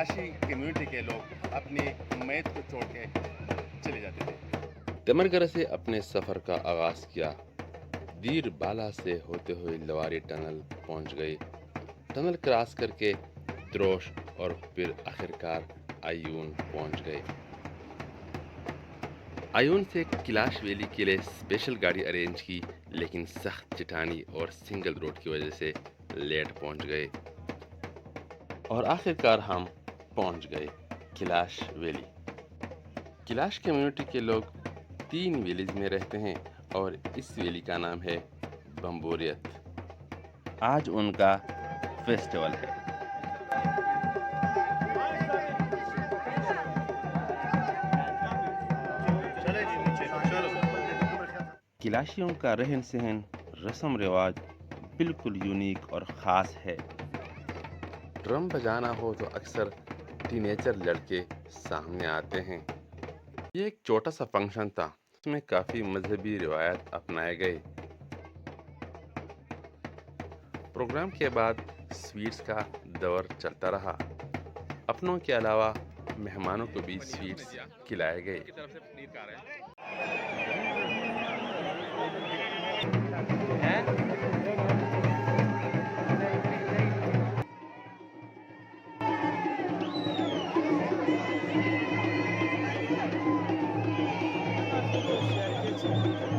کلاشی community کے لوگ اپنی میت کو چھوڑ کے چلے جاتے تھے۔ تمرگرہ سے اپنے سفر کا آغاز کیا، دیر بالا سے ہوتے ہوئے لواری ٹنل پہنچ گئے، ٹنل کراس کر کے تروش اور پھر آخرکار آئیون پہنچ گئے۔ آئیون سے کیلاش ویلی کے لیے اسپیشل گاڑی ارینج کی، لیکن سخت چٹانی اور سنگل روڈ کی وجہ سے لیٹ پہنچ گئے، اور آخرکار ہم پہنچ گئے کیلاش ویلی۔ کیلاش کمیونٹی کے لوگ 3 ویلیز میں رہتے ہیں اور اس ویلی کا نام ہے بمبوریت۔ آج ان کا فیسٹیول ہے۔ کیلاشیوں کا رہن سہن، رسم رواج بالکل یونیک اور خاص ہے۔ ڈرم بجانا ہو تو اکثر ٹینیجر لڑکے سامنے آتے ہیں۔ یہ ایک چھوٹا سا فنکشن تھا، اس میں کافی مذہبی روایات اپنائے گئے۔ پروگرام کے بعد سویٹس کا دور چلتا رہا، اپنوں کے علاوہ مہمانوں کو بھی سویٹس کھلائے گئے۔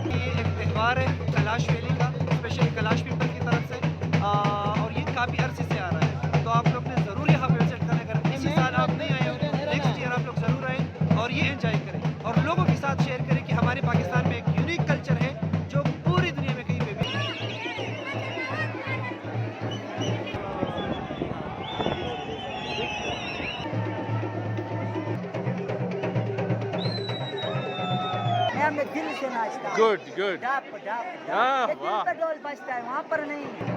یہ ایک تہوار ہے کیلاش ویلی کا، اسپیشلی کیلاش پیپل کی طرف سے، اور یہ کافی عرصے سے آ رہا ہے، تو آپ لوگ نے ضرور یہاں پہ وزٹ کریں۔ اگر اسی سال آپ نہیں آئے ہو، نیکسٹ ایئر آپ لوگ ضرور آئیں اور یہ انجوائے کریں، اور لوگوں کے ساتھ شیئر کریں کہ ہمارے پاکستان میں ایک یونیک کلچر ہے جو پوری دنیا میں کہیں پہ بھی نہیں ہے۔ میں دل سے ناچتا ہوں۔ Good good. Drop drop drop, یہ دل پہ ڈول بجتا ہے، وہاں پر نہیں۔